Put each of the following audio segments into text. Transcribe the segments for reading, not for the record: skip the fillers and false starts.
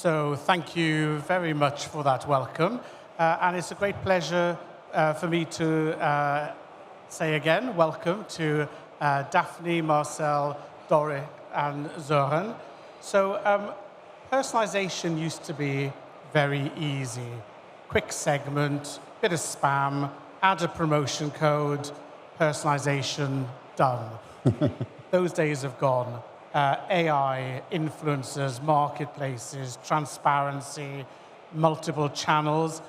So thank you very much for that welcome. And it's a great pleasure for me to say again, welcome to Daphne, Marcel, Dorit, and Sören. So personalization used to be very easy. Quick segment, bit of spam, add a promotion code, personalization, done. Those days have gone. AI, influencers, marketplaces, transparency, multiple channels.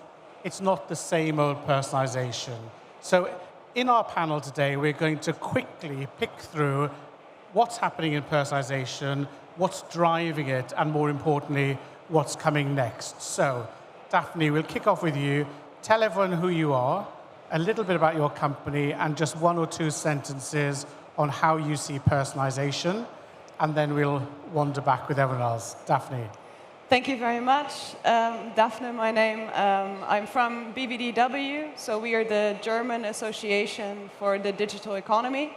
It's not the same old personalization. So in our panel today, we're going to quickly pick through what's happening in personalization, what's driving it, and more importantly, what's coming next. So Daphne, we'll kick off with you. Tell everyone who you are, a little bit about your company, and just one or two sentences on how you see personalization, and then we'll wander back with everyone else. Daphne. Thank you very much. Daphne, my name. I'm from BVDW, so we are the German Association for the Digital Economy.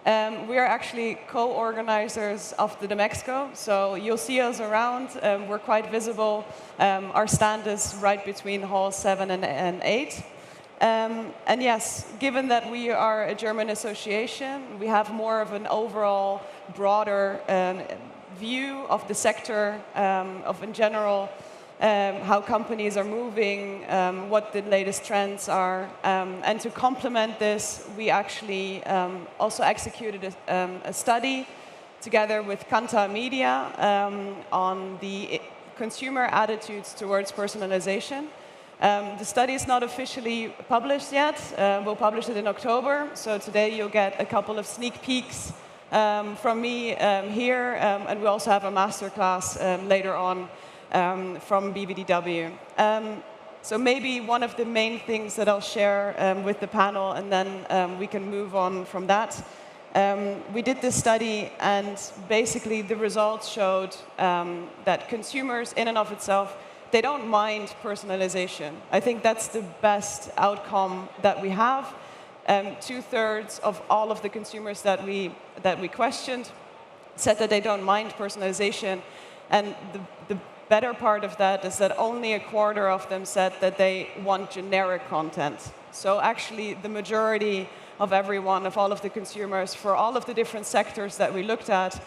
We are actually co-organizers of the DMEXCO, so you'll see us around. We're quite visible. Our stand is right between halls 7 and 8. And yes, given that we are a German association, we have more of an overall, broader view of the sector, of in general, how companies are moving, what the latest trends are. And to complement this, we actually also executed a study together with Kantar Media on the consumer attitudes towards personalization. The study is not officially published yet. We'll publish it in October. So today you'll get a couple of sneak peeks from me here. And we also have a masterclass later on from BVDW. So maybe one of the main things that I'll share with the panel, and then we can move on from that. We did this study, and basically the results showed that consumers, in and of itself, they don't mind personalization. I think that's the best outcome that we have. 2/3 of all of the consumers that we questioned said that they don't mind personalization, and the better part of that is that only 1/4 of them said that they want generic content. So actually, the majority of everyone, of all of the consumers, for all of the different sectors that we looked at,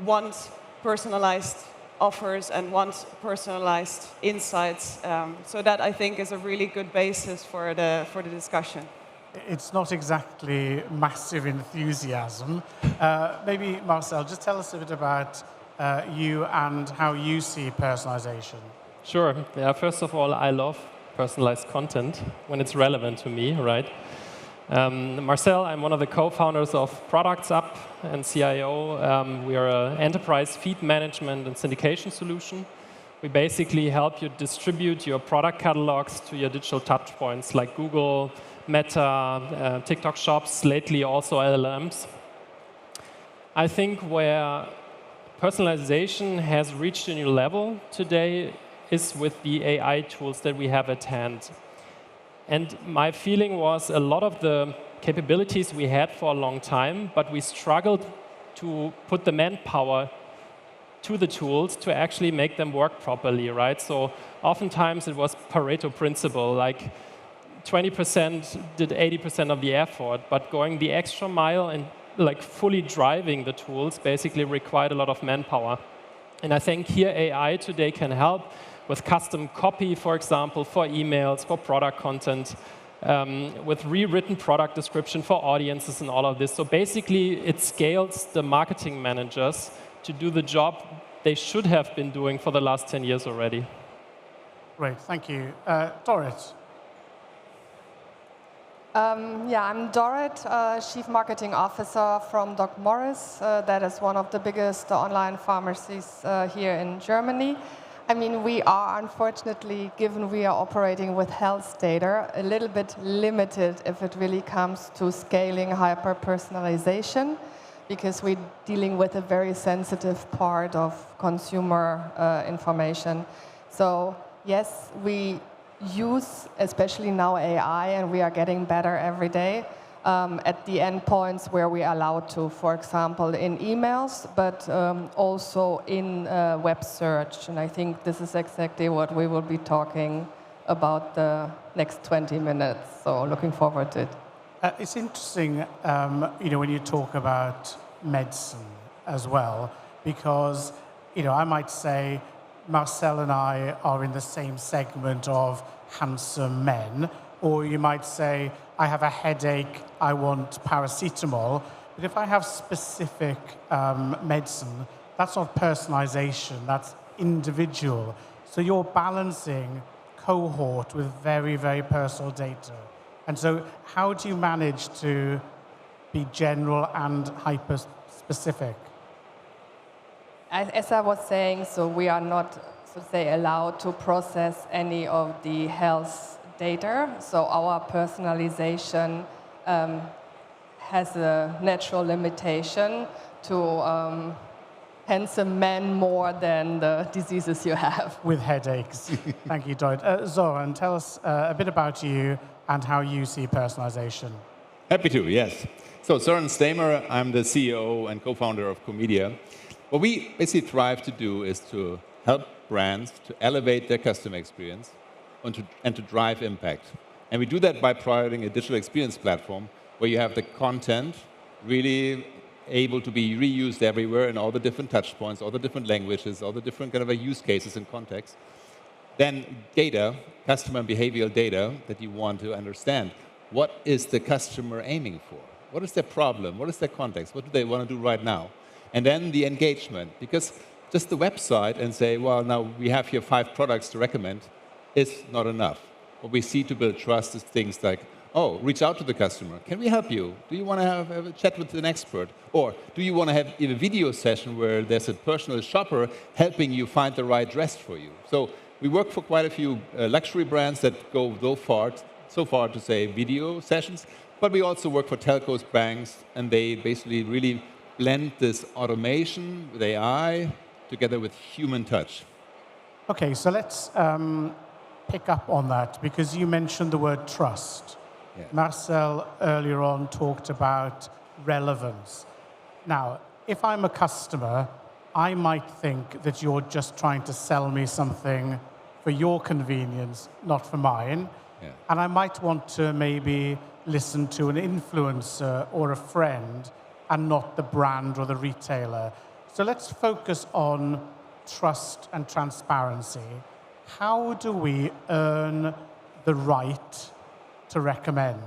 want personalized offers and want personalized insights. So that, I think, is a really good basis for the discussion. It's not exactly massive enthusiasm. Maybe, Marcel, just tell us a bit about you and how you see personalization. Sure. Yeah, first of all, I love personalized content when it's relevant to me, right? Marcel, I'm one of the co-founders of Productsup and CIO. We are an enterprise feed management and syndication solution. We basically help you distribute your product catalogs to your digital touchpoints like Google, Meta, TikTok shops, lately also LLMs. I think where personalization has reached a new level today is with the AI tools that we have at hand. And my feeling was a lot of the capabilities we had for a long time, but we struggled to put the manpower to the tools to actually make them work properly, right? So oftentimes it was Pareto principle, like 20% did 80% of the effort, but going the extra mile and like fully driving the tools basically required a lot of manpower. And I think here AI today can help with custom copy, for example, for emails, for product content, with rewritten product description for audiences and all of this. So basically, it scales the marketing managers to do the job they should have been doing for the last 10 years already. Great, thank you. Dorit. Yeah, I'm Dorit, Chief Marketing Officer from DocMorris. That is one of the biggest online pharmacies here in Germany. I mean, we are, unfortunately, given we are operating with health data, a little bit limited if it really comes to scaling hyper-personalization, because we're dealing with a very sensitive part of consumer information. So yes, we use, especially now, AI, and we are getting better every day. at the endpoints where we are allowed to, for example, in emails, but also in web search. And I think this is exactly what we will be talking about the next 20 minutes. So looking forward to it. It's interesting, when you talk about medicine as well, because, I might say Marcel and I are in the same segment of handsome men, or you might say, I have a headache, I want paracetamol. But if I have specific medicine, that's not personalization, that's individual. So you're balancing cohort with very, very personal data. And so how do you manage to be general and hyper-specific? As I was saying, so we are not, so to say, allowed to process any of the health data. So our personalization has a natural limitation to handsome men more than the diseases you have. With headaches. Thank you, Dorit. Sören, tell us a bit about you and how you see personalization. Happy to, yes. So Sören Stamer, I'm the CEO and co-founder of CoreMedia. What we basically strive to do is to help brands to elevate their customer experience and to drive impact. And we do that by providing a digital experience platform where you have the content really able to be reused everywhere in all the different touch points, all the different languages, all the different kind of use cases and contexts. Then data, customer and behavioral data that you want to understand. What is the customer aiming for? What is their problem? What is their context? What do they want to do right now? And then the engagement, because just the website and say, well, now we have here 5 products to recommend is not enough. What we see to build trust is things like, oh, reach out to the customer. Can we help you? Do you want to have a chat with an expert? Or do you want to have a video session where there's a personal shopper helping you find the right dress for you? So we work for quite a few luxury brands that go so far to say video sessions, but we also work for telcos, banks, and they basically really blend this automation with AI together with human touch. Okay, so let's pick up on that because you mentioned the word trust. Yeah. Marcel earlier on talked about relevance. Now, if I'm a customer, I might think that you're just trying to sell me something for your convenience, not for mine. Yeah. And I might want to maybe listen to an influencer or a friend and not the brand or the retailer. So let's focus on trust and transparency. How do we earn the right to recommend,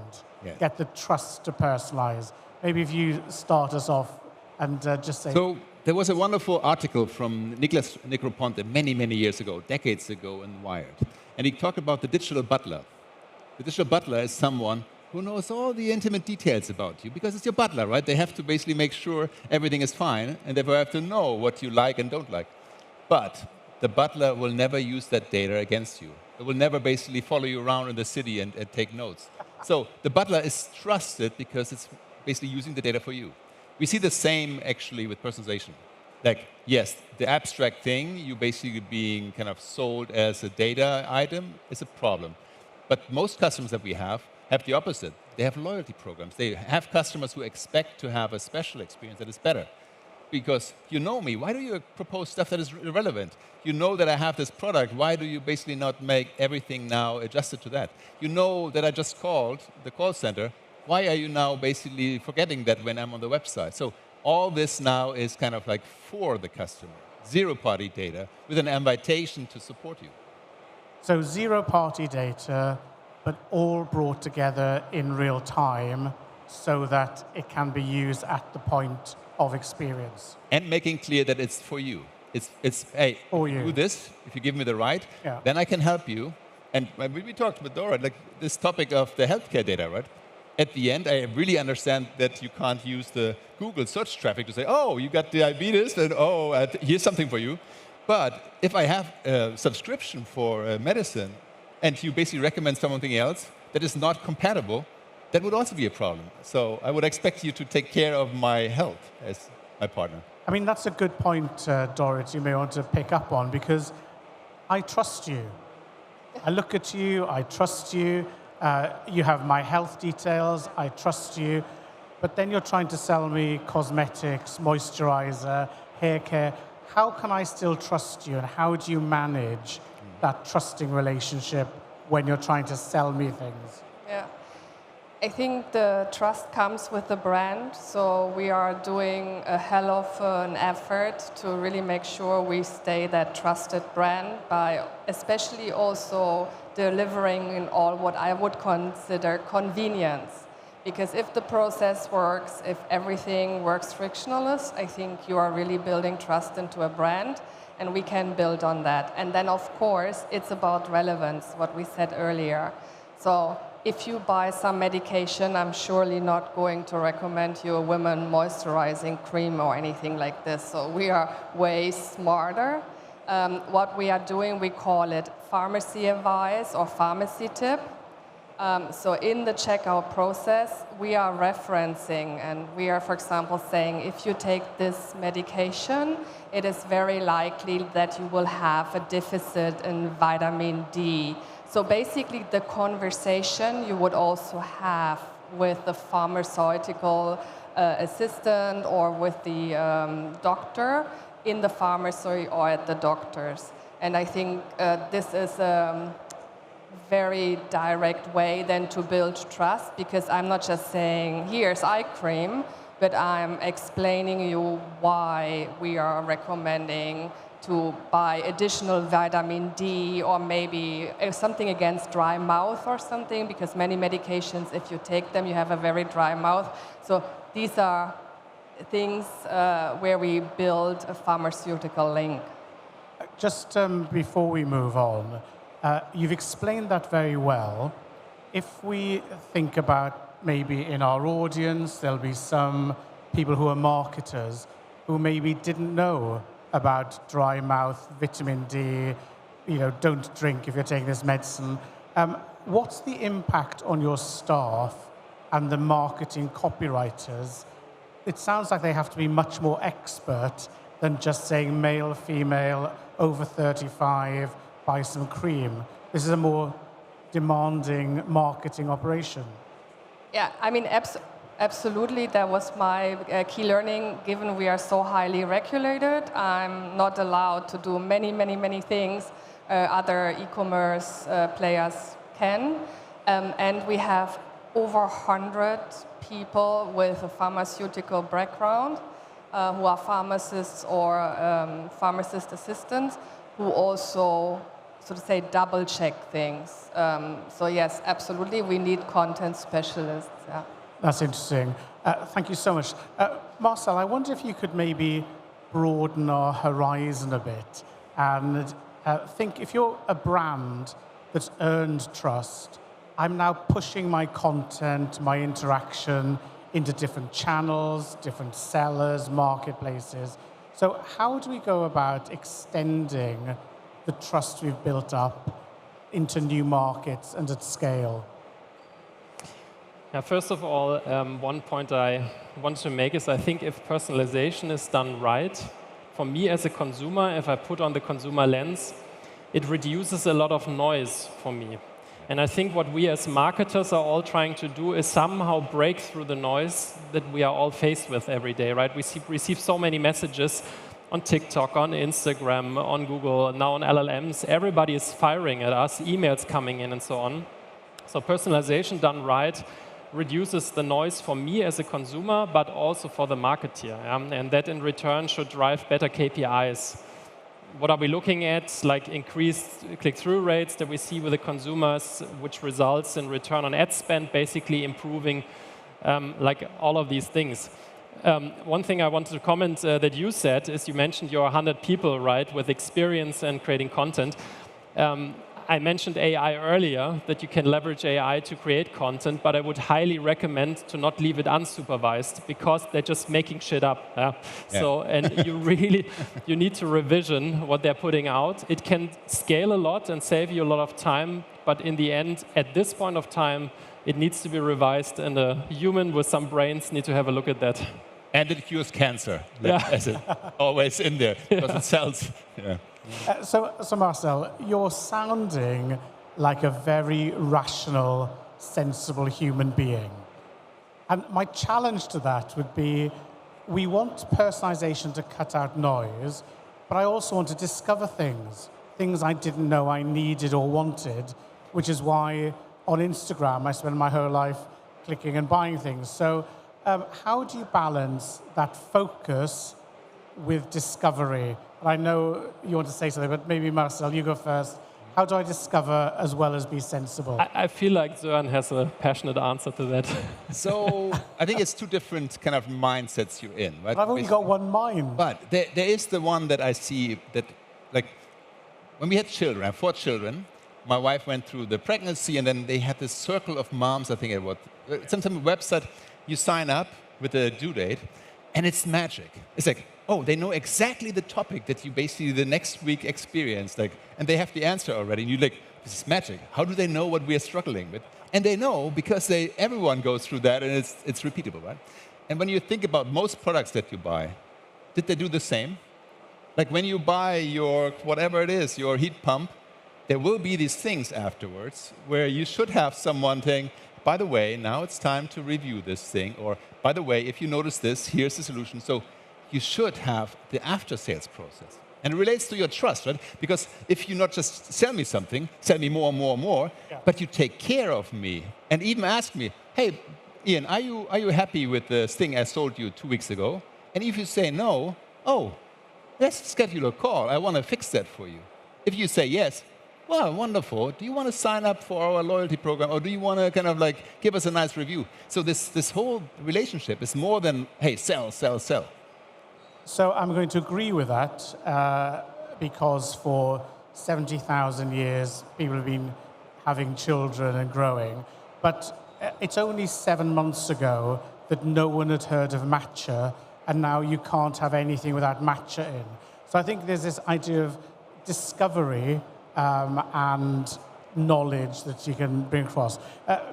get the trust to personalize? Maybe if you start us off and just say... So there was a wonderful article from Nicholas Negroponte many, many years ago, decades ago in Wired. And he talked about the digital butler. The digital butler is someone who knows all the intimate details about you because it's your butler, right? They have to basically make sure everything is fine and therefore have to know what you like and don't like. But the butler will never use that data against you. It will never basically follow you around in the city and take notes. So the butler is trusted because it's basically using the data for you. We see the same actually with personalization. Like, yes, the abstract thing, you basically being kind of sold as a data item is a problem. But most customers that we have the opposite. They have loyalty programs. They have customers who expect to have a special experience that is better. Because you know me, why do you propose stuff that is irrelevant? You know that I have this product, why do you basically not make everything now adjusted to that? You know that I just called the call center, why are you now basically forgetting that when I'm on the website? So all this now is kind of like for the customer. Zero-party data with an invitation to support you. So zero-party data, but all brought together in real time so that it can be used at the point of experience. And making clear that it's for you. It's hey, for you. Do this, if you give me the right, yeah. Then I can help you. And when we talked with Dora, like this topic of the healthcare data, right? At the end, I really understand that you can't use the Google search traffic to say, oh, you got diabetes, and oh, here's something for you. But if I have a subscription for medicine, and you basically recommend something else that is not compatible, that would also be a problem. So I would expect you to take care of my health as my partner. I mean, that's a good point, Dorit, you may want to pick up on, because I trust you. I look at you, I trust you. You have my health details, I trust you, but then you're trying to sell me cosmetics, moisturizer, hair care. How can I still trust you, and how do you manage that trusting relationship when you're trying to sell me things? Yeah. I think the trust comes with the brand, so we are doing a hell of an effort to really make sure we stay that trusted brand by especially also delivering in all what I would consider convenience. Because if the process works, if everything works frictionless, I think you are really building trust into a brand, and we can build on that. And then, of course, it's about relevance, what we said earlier. So if you buy some medication, I'm surely not going to recommend you a women moisturizing cream or anything like this. So we are way smarter. What we are doing, we call it pharmacy advice or pharmacy tip. So in the checkout process, we are referencing, and we are, for example, saying if you take this medication, it is very likely that you will have a deficit in vitamin D. So basically, the conversation you would also have with the pharmaceutical assistant or with the doctor in the pharmacy or at the doctor's. And I think this is a very direct way then to build trust, because I'm not just saying, here's eye cream, but I'm explaining you why we are recommending to buy additional vitamin D, or maybe something against dry mouth or something, because many medications, if you take them, you have a very dry mouth. So these are things where we build a pharmaceutical link. Just before we move on, you've explained that very well. If we think about maybe in our audience, there'll be some people who are marketers who maybe didn't know about dry mouth, vitamin D, don't drink if you're taking this medicine. What's the impact on your staff and the marketing copywriters? It sounds like they have to be much more expert than just saying male, female, over 35, buy some cream. This is a more demanding marketing operation. Yeah, I mean, absolutely, that was my key learning. Given we are so highly regulated, I'm not allowed to do many things other e-commerce players can. And we have over 100 people with a pharmaceutical background who are pharmacists or pharmacist assistants who also, so to say, double-check things. So yes, absolutely, we need content specialists. Yeah. That's interesting. Thank you so much. Marcel, I wonder if you could maybe broaden our horizon a bit and think, if you're a brand that's earned trust, I'm now pushing my content, my interaction into different channels, different sellers, marketplaces. So how do we go about extending the trust we've built up into new markets and at scale? Yeah, first of all, one point I want to make is I think if personalization is done right, for me as a consumer, if I put on the consumer lens, it reduces a lot of noise for me. And I think what we as marketers are all trying to do is somehow break through the noise that we are all faced with every day, right? We receive so many messages on TikTok, on Instagram, on Google, now on LLMs. Everybody is firing at us, emails coming in and so on. So personalization done right reduces the noise for me as a consumer, but also for the marketer. And that in return should drive better KPIs. What are we looking at? Like increased click-through rates that we see with the consumers, which results in return on ad spend, basically improving like all of these things. One thing I wanted to comment that you said is you mentioned you're 100 people, right, with experience and creating content. I mentioned AI earlier, that you can leverage AI to create content, but I would highly recommend to not leave it unsupervised, because they're just making shit up. Yeah. So, and you need to revision what they're putting out. It can scale a lot and save you a lot of time, but in the end, at this point of time, it needs to be revised, and a human with some brains need to have a look at that. And it cures cancer. As it always in there, because it sells. Yeah. So Marcel, you're sounding like a very rational sensible human being. And my challenge to that would be, we want personalization to cut out noise, but I also want to discover things I didn't know I needed or wanted, which is why on Instagram I spend my whole life clicking and buying things. So how do you balance that focus with discovery? And I know you want to say something, but maybe Marcel, you go first. How do I discover as well as be sensible? I feel like Sören has a passionate answer to that. So I think it's two different kind of mindsets you're in, right? But I've only got one mind. But there is the one that I see that, like, when we had children, I have 4 children, my wife went through the pregnancy, and then they had this circle of moms, I think it was, some type of website, you sign up with a due date, and it's magic. It's like, oh, they know exactly the topic that you basically the next week experience, like, and they have the answer already, and you're like, this is magic. How do they know what we are struggling with? And they know because everyone goes through that, and it's repeatable, right? And when you think about most products that you buy, did they do the same? Like when you buy your, whatever it is, your heat pump, there will be these things afterwards where you should have someone saying, by the way, now it's time to review this thing, or by the way, if you notice this, here's the solution. So you should have the after-sales process. And it relates to your trust, right? Because if you not just sell me something, sell me more and more and more, but you take care of me and even ask me, hey, Ian, are you happy with this thing I sold you 2 weeks ago? And if you say no, oh, let's schedule a call. I want to fix that for you. If you say yes, well, wonderful. Do you want to sign up for our loyalty program, or do you want to kind of like give us a nice review? So this whole relationship is more than, hey, sell, sell, sell. So I'm going to agree with that because for 70,000 years, people have been having children and growing. But it's only 7 months ago that no one had heard of matcha, and now you can't have anything without matcha in. So I think there's this idea of discovery and knowledge that you can bring across.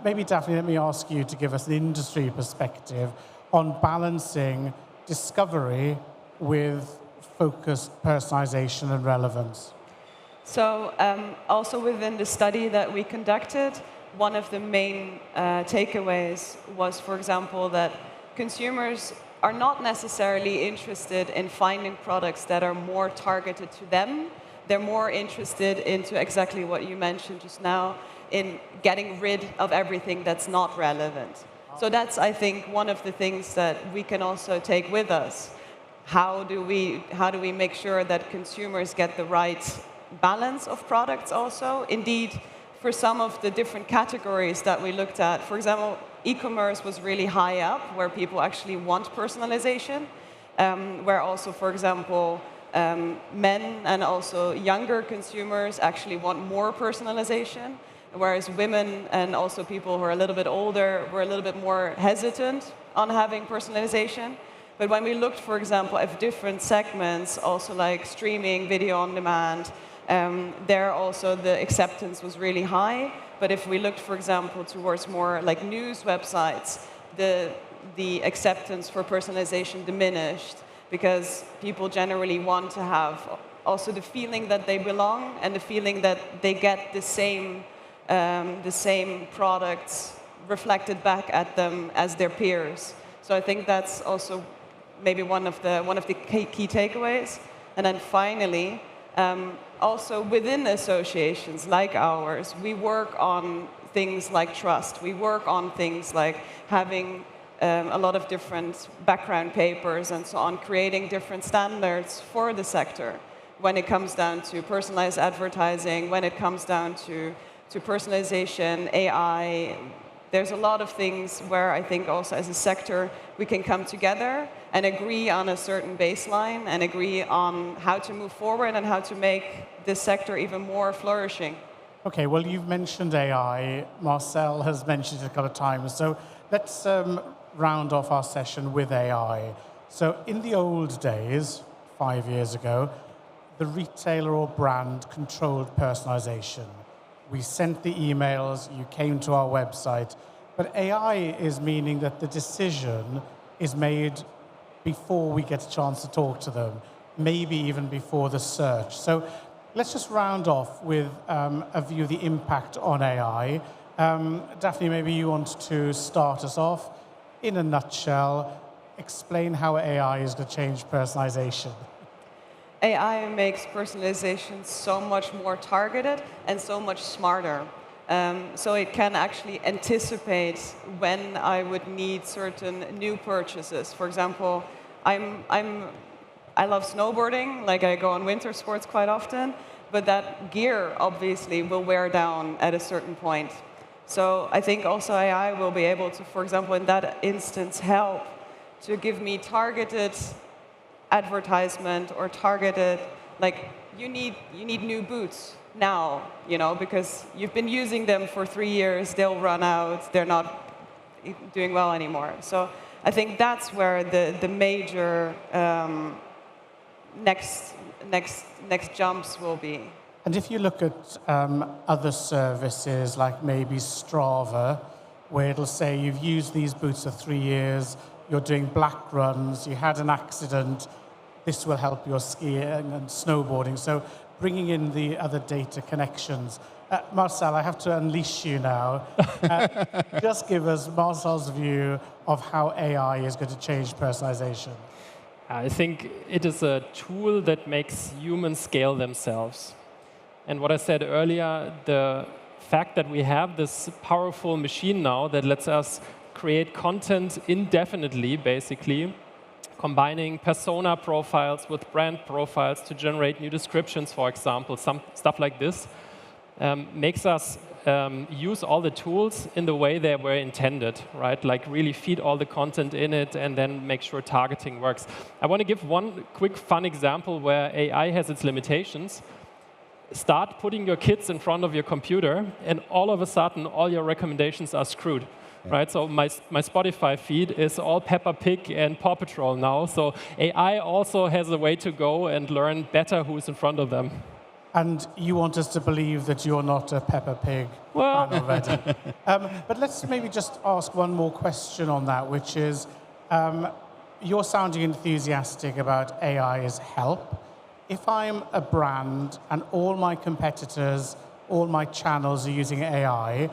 Maybe, Daphne, let me ask you to give us an industry perspective on balancing discovery with focused personalization and relevance. So also within the study that we conducted, one of the main takeaways was, for example, that consumers are not necessarily interested in finding products that are more targeted to them. They're more interested into exactly what you mentioned just now, in getting rid of everything that's not relevant. So that's, I think, one of the things that we can also take with us. How do we make sure that consumers get the right balance of products also? Indeed, for some of the different categories that we looked at, for example, e-commerce was really high up, where people actually want personalization, where also, for example, men and also younger consumers actually want more personalization, whereas women and also people who are a little bit older were a little bit more hesitant on having personalization. But when we looked, for example, at different segments, also like streaming, video on demand, there also the acceptance was really high. But if we looked, for example, towards more like news websites, the acceptance for personalization diminished, because people generally want to have also the feeling that they belong and the feeling that they get the same products reflected back at them as their peers. So I think that's also maybe one of the key takeaways. And then finally, also within associations like ours, we work on things like trust. We work on things like having a lot of different background papers and so on, creating different standards for the sector. When it comes down to personalized advertising, when it comes down to personalization, AI, there's a lot of things where I think also as a sector we can come together and agree on a certain baseline and agree on how to move forward and how to make this sector even more flourishing. Okay, well, you've mentioned AI. Marcel has mentioned it a couple of times. So let's round off our session with AI. So in the old days, 5 years ago, the retailer or brand controlled personalization. We sent the emails, you came to our website, but AI is meaning that the decision is made before we get a chance to talk to them, maybe even before the search. So let's just round off with a view of the impact on AI. Daphne, maybe you want to start us off. In a nutshell, explain how AI is going to change personalization. AI makes personalization so much more targeted and so much smarter. So it can actually anticipate when I would need certain new purchases. For example, I love snowboarding, like I go on winter sports quite often, but that gear obviously will wear down at a certain point. So I think also AI will be able to, for example, in that instance, help to give me targeted advertisement or targeted, like you need new boots now, because you've been using them for 3 years, they'll run out, they're not doing well anymore. So I think that's where the major next jumps will be. And if you look at other services like maybe Strava, where it'll say you've used these boots for 3 years, you're doing black runs, you had an accident, this will help your skiing and snowboarding. So bringing in the other data connections. Marcel, I have to unleash you now. Just give us Marcel's view of how AI is going to change personalization. I think it is a tool that makes humans scale themselves. And what I said earlier, the fact that we have this powerful machine now that lets us create content indefinitely, basically, combining persona profiles with brand profiles to generate new descriptions, for example, some stuff like this, makes us use all the tools in the way they were intended, right? Like really feed all the content in it and then make sure targeting works. I want to give one quick fun example where AI has its limitations. Start putting your kids in front of your computer and all of a sudden all your recommendations are screwed. Right, so my Spotify feed is all Peppa Pig and Paw Patrol now. So AI also has a way to go and learn better who's in front of them. And you want us to believe that you're not a Peppa Pig fan already. But let's maybe just ask one more question on that, which is, you're sounding enthusiastic about AI as help. If I'm a brand and all my competitors, all my channels are using AI,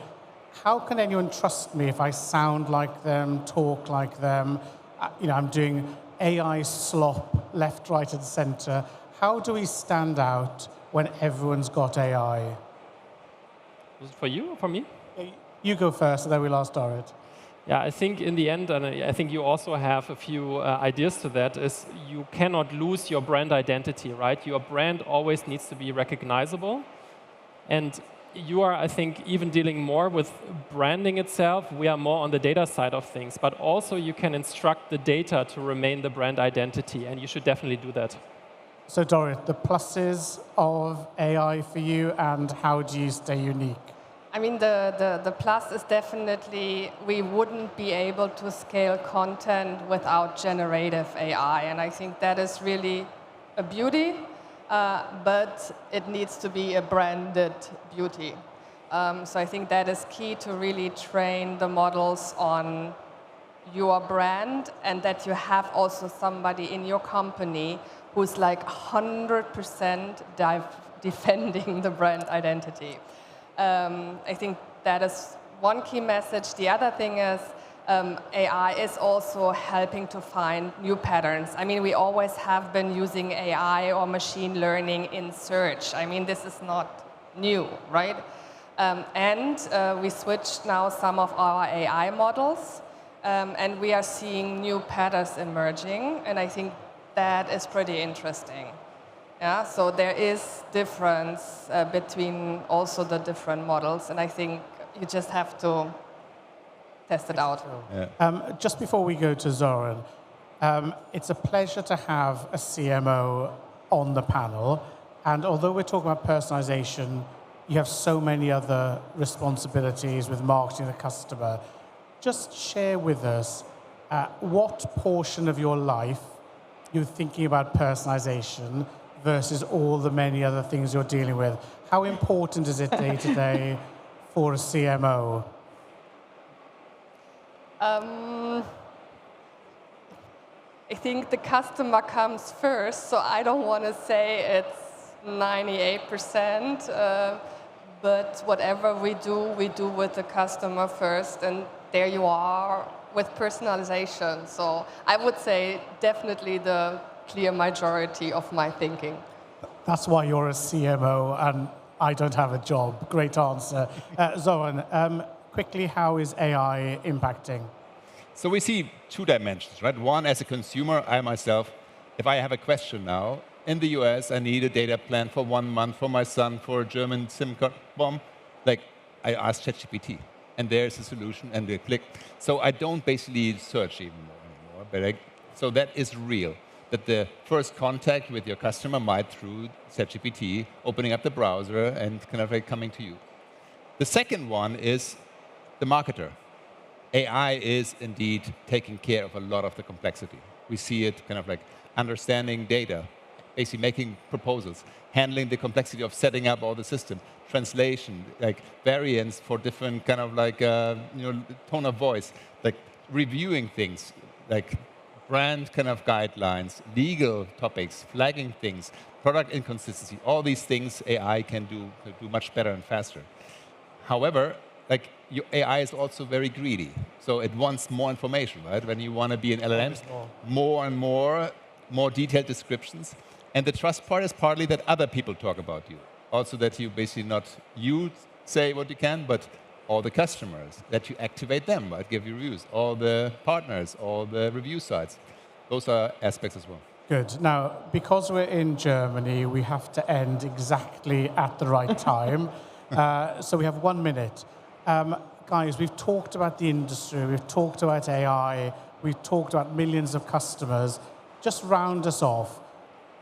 how can anyone trust me if I sound like them, talk like them? I'm doing AI slop left, right, and center. How do we stand out when everyone's got AI? Was it for you or for me? You go first, and then we'll ask Dorit. Yeah, I think in the end, and I think you also have a few ideas to that, is you cannot lose your brand identity, right? Your brand always needs to be recognizable. And you are, I think, even dealing more with branding itself. We are more on the data side of things. But also you can instruct the data to remain the brand identity, and you should definitely do that. So Dorit, the pluses of AI for you, and how do you stay unique? I mean, the plus is definitely we wouldn't be able to scale content without generative AI. And I think that is really a beauty. But it needs to be a branded beauty. So I think that is key to really train the models on your brand, and that you have also somebody in your company who's like 100% defending the brand identity. I think that is one key message. The other thing is AI is also helping to find new patterns. I mean, we always have been using AI or machine learning in search. I mean, this is not new, right? And we switched now some of our AI models, and we are seeing new patterns emerging, and I think that is pretty interesting. Yeah, so there is difference between also the different models, and I think you just have to test it out. Yeah. Just before we go to Sören, it's a pleasure to have a CMO on the panel. And although we're talking about personalization, you have so many other responsibilities with marketing the customer. Just share with us what portion of your life you're thinking about personalization versus all the many other things you're dealing with. How important is it day to day for a CMO? I think the customer comes first, so I don't want to say it's 98%, but whatever we do with the customer first, and there you are with personalization. So I would say definitely the clear majority of my thinking. That's why you're a CMO and I don't have a job. Great answer. Sören, quickly, how is AI impacting? So we see two dimensions, right? One, as a consumer, I myself, if I have a question now, in the US, I need a data plan for 1 month for my son for a German SIM card bomb. Like, I ask ChatGPT, and there's a solution, and they click. So I don't basically search even more anymore. But so that is real. That the first contact with your customer might through ChatGPT, opening up the browser and kind of like coming to you. The second one is the marketer. AI is indeed taking care of a lot of the complexity. We see it kind of like understanding data, basically making proposals, handling the complexity of setting up all the system, translation, like variants for different kind of like tone of voice, like reviewing things, like brand kind of guidelines, legal topics, flagging things, product inconsistency, all these things AI can do much better and faster. However, like your AI is also very greedy, so it wants more information, right? When you want to be in LLMs, more and more detailed descriptions. And the trust part is partly that other people talk about you. Also that you basically not you say what you can, but all the customers, that you activate them, right? Give you reviews, all the partners, all the review sites. Those are aspects as well. Good. Now, because we're in Germany, we have to end exactly at the right time. So we have 1 minute. Guys, we've talked about the industry, we've talked about AI, we've talked about millions of customers. Just round us off.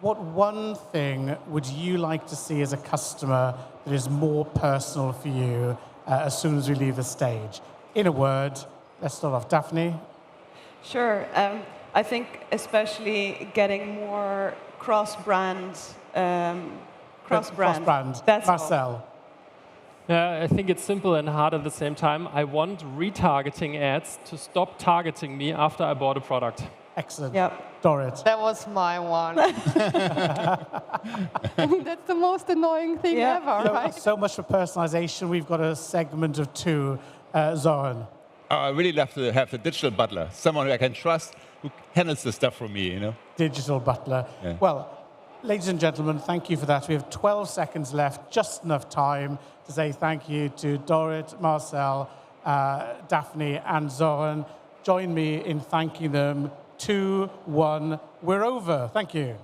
What one thing would you like to see as a customer that is more personal for you as soon as we leave the stage? In a word, let's start off. Daphne? Sure. I think especially getting more cross-brand. Cross-brand. That's Marcel? all. Yeah, I think it's simple and hard at the same time. I want retargeting ads to stop targeting me after I bought a product. Excellent. Yep. Dorit? That was my one. I mean, that's the most annoying thing ever, right? So much for personalization. We've got a segment of 2. Sören? I really love to have the digital butler, someone who I can trust, who handles the stuff for me, you know? Digital butler. Yeah. Well, ladies and gentlemen, thank you for that. We have 12 seconds left, just enough time to say thank you to Dorit, Marcel, Daphne, and Sören. Join me in thanking them. 2, 1, we're over. Thank you.